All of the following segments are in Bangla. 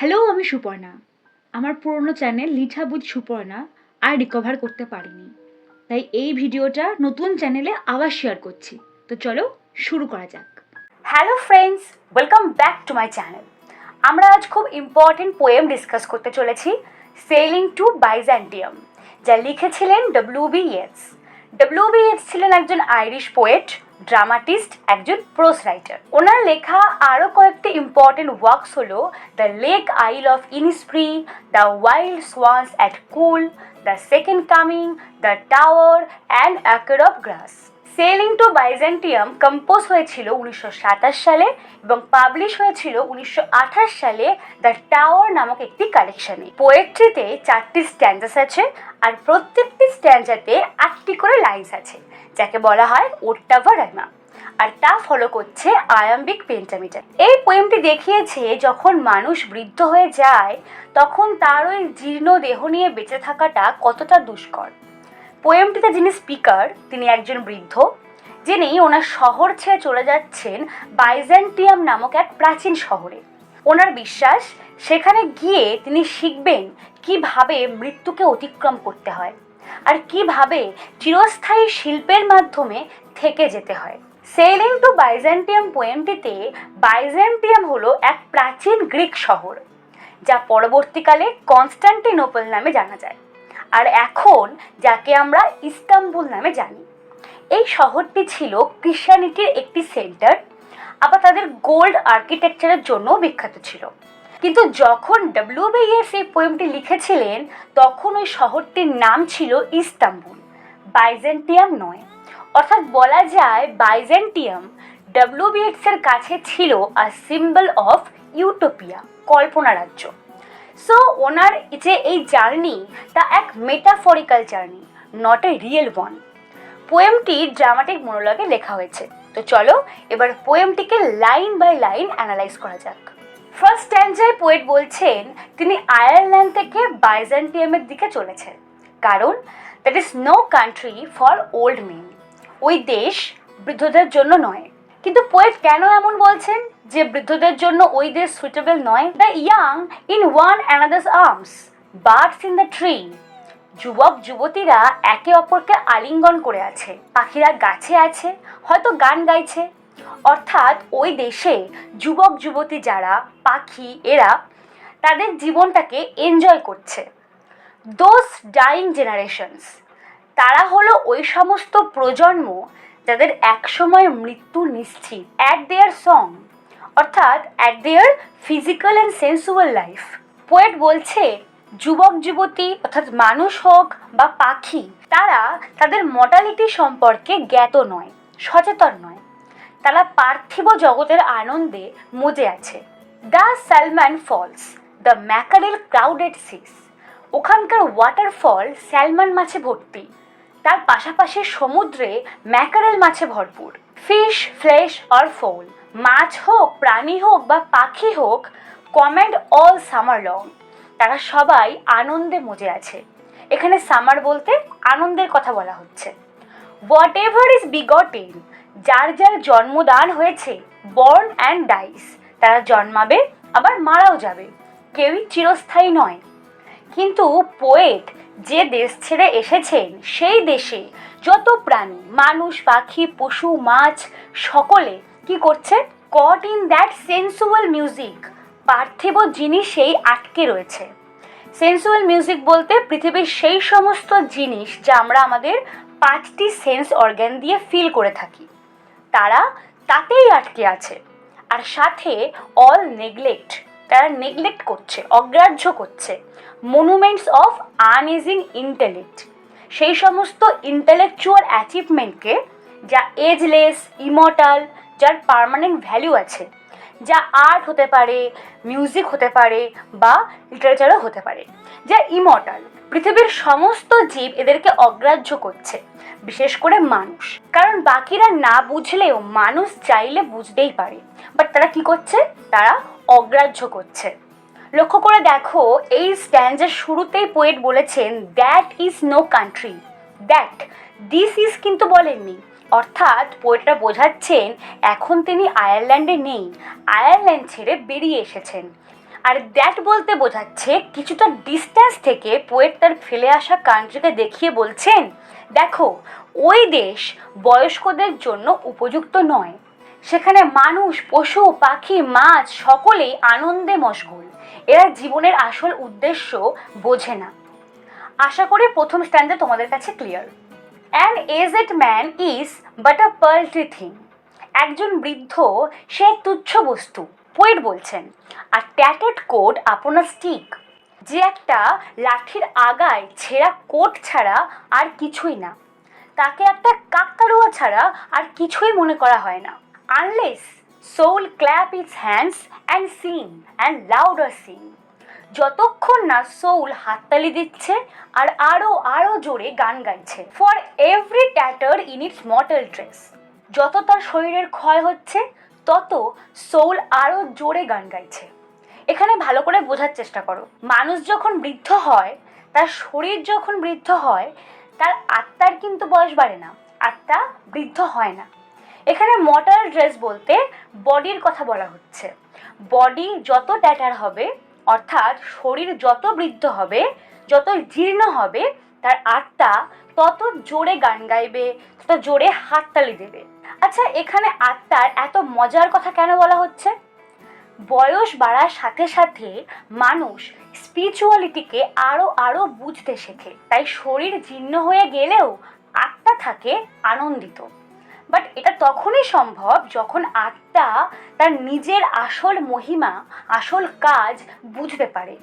হ্যালো, আমি সুপর্ণা। আমার পুরনো চ্যানেল লিঠা উইথ সুপর্ণা আর রিকভার করতে পারিনি, তাই এই ভিডিওটা নতুন চ্যানেলে আবার শেয়ার করছি। তো চলো শুরু করা যাক। Hello friends, welcome back to my channel. আমরা আজ খুব ইম্পর্টেন্ট পোয়েম ডিসকাস করতে চলেছি, সেলিং টু বাইজেন্টিয়াম, যা লিখেছিলেন ডব্লিউ.বি. ইয়েটস। ডব্লিউ.বি. ইয়েটস ছিলেন একজন আইরিশ পোয়েট, ড্রামাটিস্ট, একজন প্রোজ রাইটার। ওনার লেখা আরও কয়েকটি ইম্পর্টেন্ট ওয়ার্কস হলো the lake isle of Innisfree, the wild swans at Coole, the second coming, the tower and acre of grass. Sailing to Byzantium compose হয়েছিল 1927 সালে এবং পাবলিশ হয়েছিল 1928 সালে দ্য টাওয়ার নামক একটি কালেকশনে। পোয়েট্রিতে 4টি স্ট্যান্জাস আছে আর প্রত্যেকটি স্ট্যান্জাতে 8টি করে লাইন্স আছে, যাকে বলা হয় ওট্টাভা রাইমা, আর তা ফলো করছে আয়াম্বিক পেন্টামিটার। এই পোয়েমটি দেখিয়েছে যখন মানুষ বৃদ্ধ হয়ে যায় তখন তার ওই জীর্ণ দেহ নিয়ে বেঁচে থাকাটা কতটা দুষ্কর। পোয়েমটিতে যিনি স্পিকার তিনি একজন বৃদ্ধ, যিনি ওনার শহর ছেড়ে চলে যাচ্ছেন বাইজেন্টিয়াম নামক এক প্রাচীন শহরে। ওনার বিশ্বাস সেখানে গিয়ে তিনি শিখবেন কিভাবে মৃত্যুকে অতিক্রম করতে হয় আর কিভাবে চিরস্থায়ী শিল্পের মাধ্যমে থেকে যেতে হয়। সেলিং টু বাইজেন্টিয়াম পোয়েমটিতে বাইজেন্টিয়াম হলো এক প্রাচীন গ্রিক শহর, যা পরবর্তীকালে কনস্টান্টিনোপল নামে জানা যায়, আর এখন যাকে আমরা ইস্তাম্বুল নামে জানি। এই শহরটি ছিল ক্রিশ্চিয়ানিটির একটি সেন্টার, আবার তাদের গোল্ড আর্কিটেকচারের জন্য বিখ্যাত ছিল। কিন্তু যখন ডব্লিউ.বি. ইয়েটস এই পোয়েমটি লিখেছিলেন তখন ওই শহরটির নাম ছিল ইস্তাম্বুল, বাইজেন্টিয়াম নয়। অর্থাৎ বলা যায় বাইজেন্টিয়াম ডব্লিউ.বি. ইয়েটসের কাছে ছিল আ সিম্বল অফ ইউটোপিয়া, কল্পনা রাজ্য। সো ওনার যে এই জার্নি তা এক metaphorical journey, not a real one. পোয়েমটি ড্রামাটিক মনোলগে লেখা হয়েছে। তো চলো এবার পোয়েমটিকে লাইন বাই লাইন অ্যানালাইজ করা যাক। ফার্স্ট স্ট্যান্জায় পোয়েট বলছেন তিনি আয়ারল্যান্ড থেকে বাইজেন্টিয়ামের দিকে চলেছেন, কারণ that is no country for old men. ওই দেশ বৃদ্ধদের জন্য নয়। কিন্তু পোয়েট কেন এমন বলছেন যে বৃদ্ধদের জন্য ওই দেশ সুইটেবল নয়? The young in one another's arms, birds in the tree. যুবক যুবতীরা একে অপরকে আলিঙ্গন করে আছে, পাখিরা গাছে আছে, হয়তো গান গাইছে। অর্থাৎ ওই দেশে যুবক যুবতী যারা পাখি, এরা তাদের জীবনটাকে এনজয় করছে। দোজ ডাইং জেনারেশনস, তারা হলো ওই সমস্ত প্রজন্ম যাদের একসময় মৃত্যু নিশ্চিত। অ্যাট দেয়ার সং, অর্থাৎ at their physical and sensual life. Poet বলছে যুবক যুবতী অর্থাৎ মানুষ হোক বা পাখি, তারা তাদের মর্টালিটি সম্পর্কে জ্ঞাত নয়, সচেতন নয়। তারা পার্থিব জগতের আনন্দে মজে আছে। The salmon falls, the mackerel crowded seas. ওখানকার ওয়াটারফল স্যালমন মাছে ভর্তি, তার পাশাপাশি সমুদ্রে ম্যাকারেল মাছে ভরপুর। ফিশ, ফ্লেশ অর ফোল, মাছ হোক, প্রাণী হোক বা পাখি হোক, কমেন্ড অল সামার লং। তারা সবাই আনন্দে মজে আছে। এখানে সামার বলতে আনন্দের কথা বলা হচ্ছে। হোয়াট এভার ইজ বিগটেন, যার যার জন্মদান হয়েছে, বর্ন অ্যান্ড ডাইস, তারা জন্মাবে আবার মারাও যাবে, কেউই চিরস্থায়ী নয়। কিন্তু পোয়েট যে দেশ ছেড়ে এসেছেন সেই দেশে যত প্রাণী, মানুষ, পাখি, পশু, মাছ সকলে কি করছে? Caught in that sensual music, পার্থিব জিনিসেই আটকে রয়েছে। সেন্সুয়াল মিউজিক বলতে পৃথিবীর সেই সমস্ত জিনিস যা আমরা আমাদের 5টি সেন্স অর্গান দিয়ে ফিল করে থাকি, তারা তাতেই আটকে আছে। আর সাথে অল নেগলেক্ট, তারা নেগলেক্ট করছে, অগ্রাহ্য করছে মনুমেন্টস অফ আনএজিং ইন্টেলেক্ট, সেই সমস্ত ইন্টেলেকচুয়াল অ্যাচিভমেন্টকে যা এজলেস, ইমর্টাল, যার পার্মানেন্ট ভ্যালু আছে, যা আর্ট হতে পারে, মিউজিক হতে পারে বা লিটারেচারও হতে পারে, যা ইমর্টাল। পৃথিবীর সমস্ত জীব এদেরকে অগ্রাহ্য করছে, বিশেষ করে মানুষ। কারণ বাকিরা না বুঝলেও মানুষ চাইলে বুঝতেই পারে, বাট তারা কি করছে? তারা অগ্রাহ্য করছে। লক্ষ্য করে দেখো, এই স্ট্যান্ডের শুরুতেই পোয়েট বলেছেন that is no country, that, this is কিন্তু বলেননি। অর্থাৎ পোয়েটরা বোঝাচ্ছেন এখন তিনি আয়ারল্যান্ডে নেই, আয়ারল্যান্ড ছেড়ে বেরিয়ে এসেছেন। আর দ্যাট বলতে বোঝাচ্ছে কিছুটা ডিস্টেন্স থেকে পোয়েট তার ফেলে আসা কান্ট্রিকে দেখিয়ে বলছেন, দেখো ওই দেশ বয়স্কদের জন্য উপযুক্ত নয়, সেখানে মানুষ, পশু, পাখি, মাছ সকলেই আনন্দে মশগুল, এরা জীবনের আসল উদ্দেশ্য বোঝে না। আশা করি প্রথম স্ট্যান্ডে তোমাদের কাছে clear. An aged man is but a paltry thing. একজন বৃদ্ধ সে তুচ্ছ বস্তু, পোয়েট বলছেন। আর ট্যাটেড কোট আপনার স্টিক, যে একটা লাঠির আগায় ছেঁড়া কোট ছাড়া আর কিছুই না, তাকে একটা কাকতাড়ুয়া ছাড়া আর কিছুই মনে করা হয় না। Unless soul clap its hands and sing and louder sing. যতক্ষণ না সোল হাততালি দিচ্ছে আর আরো আরো জোরে গান গাইছে। For every tatter in its mortal dress. যত তার শরীরের ক্ষয় হচ্ছে তত সোল আরো জোরে গান গাইছে। এখানে ভালো করে বোঝার চেষ্টা করো, মানুষ যখন বৃদ্ধ হয়, তার শরীর যখন বৃদ্ধ হয়, তার আত্মার কিন্তু বয়স বাড়ে না, আত্মা বৃদ্ধ হয় না। এখানে মর্টাল ড্রেস বলতে বডির কথা বলা হচ্ছে। বডি যত ট্যাটার হবে, অর্থাৎ শরীর যত বৃদ্ধ হবে, যত জীর্ণ হবে, তার আত্মা তত জোরে গান গাইবে, তত জোরে হাততালি দেবে। আচ্ছা, এখানে আত্মার এত মজার কথা কেন বলা হচ্ছে? বয়স বাড়ার সাথে সাথে মানুষ স্পিরিচুয়ালিটিকে আরো আরো বুঝতে শেখে, তাই শরীর জীর্ণ হয়ে গেলেও আত্মা থাকে আনন্দিত। বাট এটা তখনই সম্ভব যখন আত্মা তার নিজের আসল মহিমা, আসল কাজ বুঝতে পারে।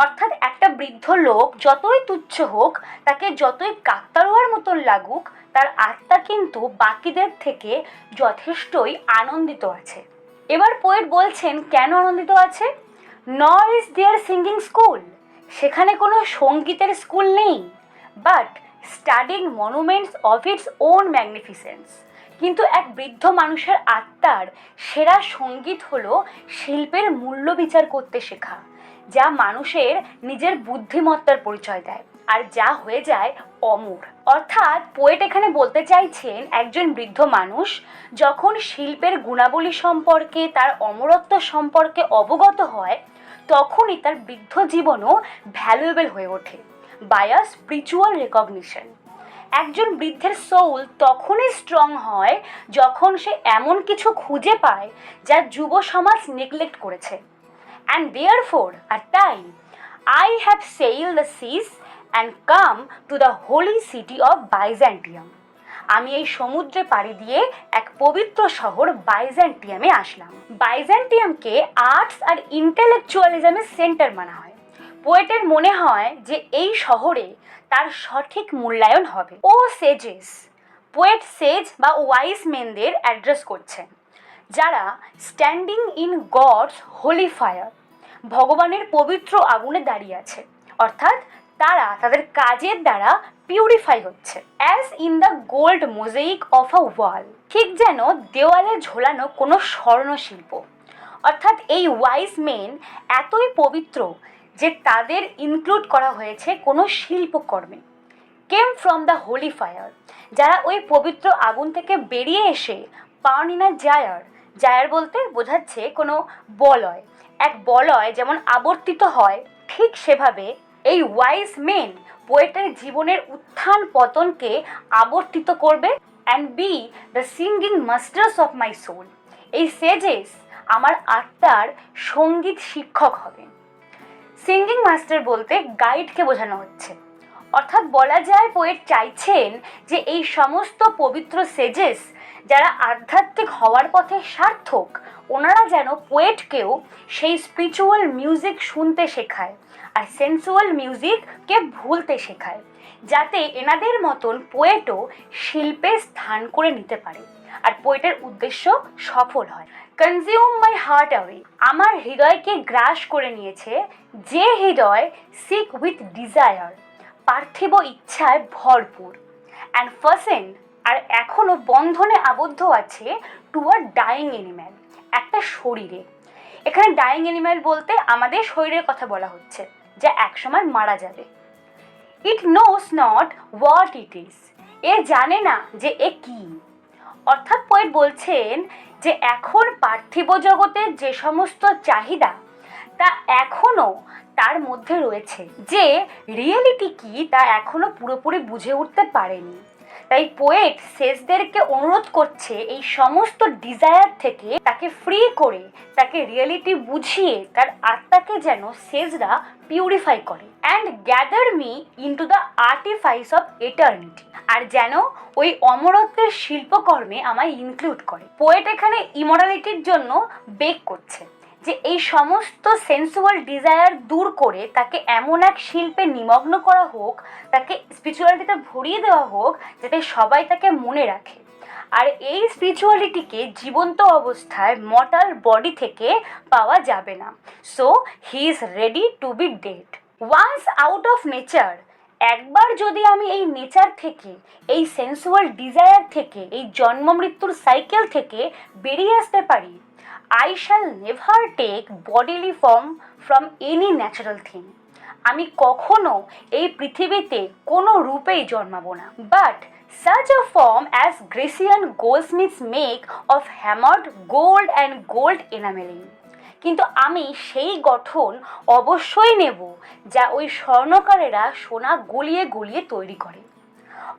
অর্থাৎ একটা বৃদ্ধ লোক যতই তুচ্ছ হোক, তাকে যতই কাকতাড়ুয়ার মতন লাগুক, তার আত্মা কিন্তু বাকিদের থেকে যথেষ্টই আনন্দিত আছে। এবার পোয়েট বলছেন কেন আনন্দিত আছে। নর ইজ দেয়ার সিঙ্গিং স্কুল। সেখানে কোনো সঙ্গীতের স্কুল নেই, but studying monuments of its own magnificence. কিন্তু এক বৃদ্ধ মানুষের আত্মার সেরা সঙ্গীত হলো শিল্পের মূল্য বিচার করতে শেখা, যা মানুষের নিজের বুদ্ধিমত্তার পরিচয় দেয় আর যা হয়ে যায় অমর। অর্থাৎ পোয়েট এখানে বলতে চাইছেন, একজন বৃদ্ধ মানুষ যখন শিল্পের গুণাবলী সম্পর্কে, তার অমরত্ব সম্পর্কে অবগত হয়, তখনই তার বৃদ্ধ জীবনও ভ্যালুয়েবল হয়ে ওঠে বাই আ স্পিরিচুয়াল রেকগনিশন। একজন বৃদ্ধের সোল তখনই স্ট্রং হয় যখন সে এমন কিছু খুঁজে পায় যা যুব সমাজ নেগলেক্ট করেছে। And therefore, at time, I have sailed the seas and come to the holy city of Byzantium. আমি এই সমুদ্রে পাড়ি দিয়ে এক পবিত্র শহর বাইজেন্টিয়ামে আসলাম। বাইজেন্টিয়ামকে আর্টস আর ইন্টেলেকচুয়ালিজমের সেন্টার মানা হয়। পোয়েটের মনে হয় যে এই শহরে তার সঠিক মূল্যায়ন হবে। ও সেজেস, পোয়েট সেজ বা ওয়াইজ মেনদের অ্যাড্রেস করছেন, যারা standing in God's holy fire, ভগবানের পবিত্র আগুনে দাঁড়িয়ে আছে, অর্থাৎ তারা তাদের কাজের দ্বারা পিউরিফাই হচ্ছে। As in the gold mosaic of a wall, ঠিক যেন দেওয়ালে ঝোলানো কোনো স্বর্ণশিল্প। অর্থাৎ এই ওয়াইজ মেন এতই পবিত্র যে তাদের ইনক্লুড করা হয়েছে কোনো শিল্পকর্মে। Came from the holy fire, যারা ওই পবিত্র আগুন থেকে বেরিয়ে এসে পান ইন আ জায়ার, জায়ার বলতে বোঝাচ্ছে কোনো বলয়, এক বলয় যেমন আবর্তিত হয়, ঠিক সেভাবে এই ওয়াইজ মেন পোয়েটের জীবনের উত্থান পতনকে আবর্তিত করবে। And be the singing masters of my soul, এই সেজেস আমার আত্মার সঙ্গীত শিক্ষক হবে। সিঙ্গিং মাস্টার বলতে গাইডকে বোঝানো হচ্ছে। অর্থাৎ বলা যায় পোয়েট চাইছেন যে এই সমস্ত পবিত্র সেজেস যারা আধ্যাত্মিক হওয়ার পথে সার্থক, ওনারা যেন পোয়েটকেও সেই স্পিরিচুয়াল মিউজিক শুনতে শেখায় আর সেন্সুয়াল মিউজিককে ভুলতে শেখায়, যাতে এনাদের মতন পোয়েটও শিল্পে স্থান করে নিতে পারে আর পোয়েটের উদ্দেশ্য সফল হয়। কনজিউম মাই হার্ট অ্যাওয়ে, আমার হৃদয়কে গ্রাস করে নিয়েছে যে হৃদয় সিক উইথ ডিজায়ার, পার্থিব ইচ্ছায় ভরপুর, অ্যান্ড ফাসেন, আর এখনো বন্ধনে আবদ্ধ আছে, টু আ ডাইং অ্যানিম্যাল, একটা শরীরে। এখানে ডাইং অ্যানিম্যাল বলতে আমাদের শরীরের কথা বলা হচ্ছে, যা একসময় মারা যাবে। It knows not what it is, এ জানে না যে এ কি। অর্থাৎ পোয়েট বলছেন যে এখন পার্থিব জগতের যে সমস্ত চাহিদা, তা এখনো তার মধ্যে রয়েছে, যে রিয়েলিটি কি তা এখনো পুরোপুরি বুঝে উঠতে পারেনি। তাই পোয়েট সেজদেরকে অনুরোধ করছে এই সমস্ত ডিজায়ার থেকে তাকে ফ্রি করে, তাকে রিয়েলিটি বুঝিয়ে তার আত্মাকে যেন সেজরা পিউরিফাই করে, and gather me into the artifice of eternity, আর যেন ওই অমরত্বের শিল্পকর্মে আমায় ইনক্লুড করে। পোয়েট এখানে ইমোরালিটির জন্য বেগ করছে যে এই সমস্ত সেন্সুয়াল ডিজায়ার দূর করে তাকে এমন এক শিল্পে নিমগ্ন করা হোক, তাকে স্পিরিচুয়ালিটিতে ভরিয়ে দেওয়া হোক, যাতে সবাই তাকে মনে রাখে। আর এই স্পিরিচুয়ালিটিকে জীবন্ত অবস্থায় মর্টাল বডি থেকে পাওয়া যাবে না। So he is ready to be dead. Once out of nature, একবার যদি আমি এই নেচার থেকে, এই সেন্সুয়াল ডিজায়ার থেকে, এই জন্ম মৃত্যুর সাইকেল থেকে বেরিয়ে আসতে পারি, I shall never take bodily form from any natural thing. আমি কখনো এই পৃথিবীতে কোনো রূপেই জন্মাবো না। But such a form as Grecian goldsmiths make of hammered gold and gold enameling. কিন্তু আমি সেই গঠন অবশ্যই নেব যা ওই স্বর্ণকারেরা সোনা গলিয়ে গলিয়ে তৈরি করে।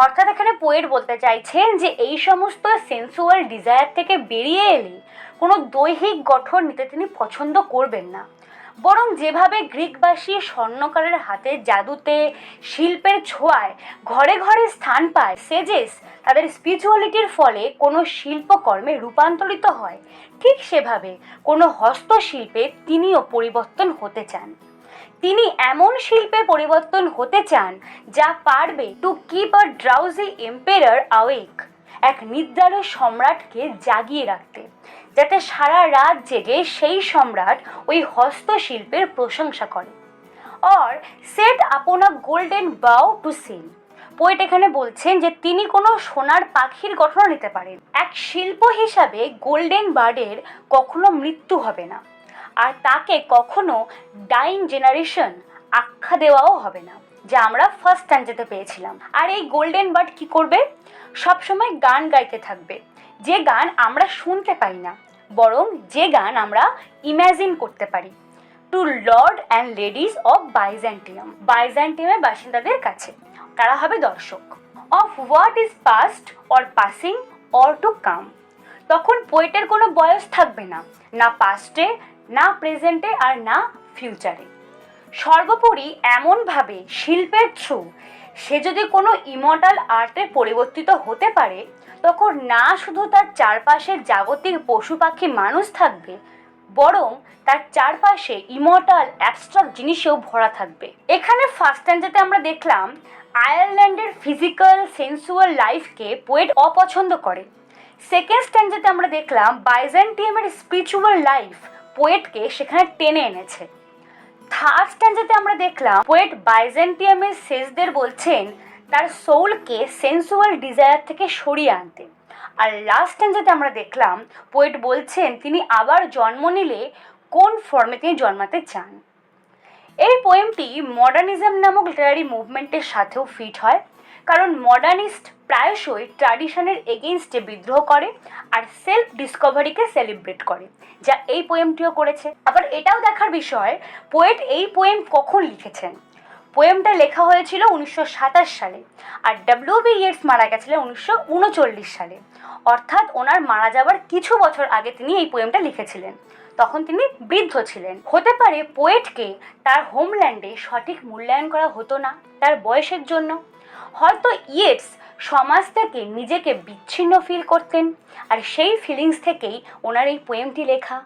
অর্থাৎ এখানে পোয়েট বলতে চাইছেন যে এই সমস্ত সেন্সুয়াল ডিজায়ার থেকে বেরিয়ে এলে কোনো দৈহিক গঠন নিতে তিনি পছন্দ করবেন না, বরং যেভাবে গ্রিকবাসী স্বর্ণকারের হাতের জাদুতে, শিল্পের ছোঁয়ায় ঘরে ঘরে স্থান পায়, সেজেস তাদের স্পিরিচুয়ালিটির ফলে কোনো শিল্পকর্মে রূপান্তরিত হয়, ঠিক সেভাবে কোনো হস্তশিল্পে তিনিও পরিবর্তন হতে চান। তিনি এমন শিল্পে পরিবর্তন হতে চান যা পারবে to keep a drowsy emperor awake, এক নিদ্রালু সম্রাটকে জাগিয়ে রাখতে, যাতে সারা রাত জেগে সেই সম্রাট ওই হস্তশিল্পের প্রশংসা করে। অর সেট আপন আ গোল্ডেন বাউ টু সেল। পোয়েট এখানে বলছেন যে তিনি কোনো সোনার পাখির গঠন নিতে পারেন। এক শিল্প হিসাবে গোল্ডেন বার্ডের কখনো মৃত্যু হবে না, আর তাকে কখনো ডাইং জেনারেশন আখ্যা দেওয়াও হবে না, যা আমরা ফার্স্ট স্ট্যান্ডাতে পেয়েছিলাম। আর এই গোল্ডেন বার্ড কি করবে? সবসময় গান গাইতে থাকবে, যে গান আমরা শুনতে পাই না, বরং যে গান আমরা ইম্যাজিন করতে পারি। To lord and ladies of Byzantium, বাইজেন্টিয়ামের বাসিন্দাদের কাছে তারা হবে দর্শক। Of what is past or passing or to come. তখন পোয়েটের কোনো বয়স থাকবে না, না পাস্টে, না প্রেজেন্টে, আর না ফিউচারে। সর্বোপরি এমনভাবে শিল্পের থ্রু সে যদি কোনো ইমর্টাল আর্টে পরিবর্তিত হতে পারে, তখন না শুধু তার চারপাশের জাগতিক পশু পাখি মানুষ থাকবে, বরং তার চারপাশে ইমর্টাল অ্যাবস্ট্রাক্ট জিনিসেও ভরা থাকবে। এখানে ফার্স্ট স্ট্যান্ডাতে আমরা দেখলাম আয়ারল্যান্ডের ফিজিক্যাল সেন্সুয়াল লাইফকে পোয়েট অপছন্দ করে। সেকেন্ড স্ট্যান্ডাতে আমরা দেখলাম বাইজেন্টিয়ামের স্পিরিচুয়াল লাইফ পোয়েটকে সেখানে টেনে এনেছে। থার্ড স্ট্যান্ডাতে আমরা দেখলাম পোয়েট বাইজেন্টিয়ামের সেজদের বলছেন তার সোলকে সেন্সুয়াল ডিজায়ার থেকে সরিয়ে আনতে। আর লাস্ট স্ট্যান্ডাতে আমরা দেখলাম পোয়েট বলছেন তিনি আবার জন্ম নিলে কোন ফর্মে তিনি জন্মাতে চান। এই পোয়েমটি মডার্নিজম নামক লিটারারি মুভমেন্টের সাথেও ফিট হয়, কারণ মডার্নিস্ট প্রায়শই ট্র্যাডিশনের এগেইনস্টে বিদ্রোহ করে আর সেলফ ডিসকভারিকে সেলিব্রেট করে, যা এই পোয়েমটিও করেছে। আবার এটাও দেখার বিষয় পোয়েট এই পোয়েম কখন লিখেছেন। পোয়েমটা লেখা হয়েছিল 1927 সালে, আর ডব্লিউ.বি. ইয়েটস মারা গেছিলেন 1939 সালে, অর্থাৎ ওনার মারা যাওয়ার কিছু বছর আগে তিনি এই পোয়েমটা লিখেছিলেন। তখন তিনি বৃদ্ধ ছিলেন। হতে পারে পোয়েটকে তার হোমল্যান্ডে সঠিক মূল্যায়ন করা হতো না তার বয়সের জন্য। হয়তো ইয়েটস সমাজ থেকে নিজেকে বিচ্ছিন্ন ফিল করতেন, আর সেই ফিলিংস থেকেই ওনার এই পোয়েমটি লেখা।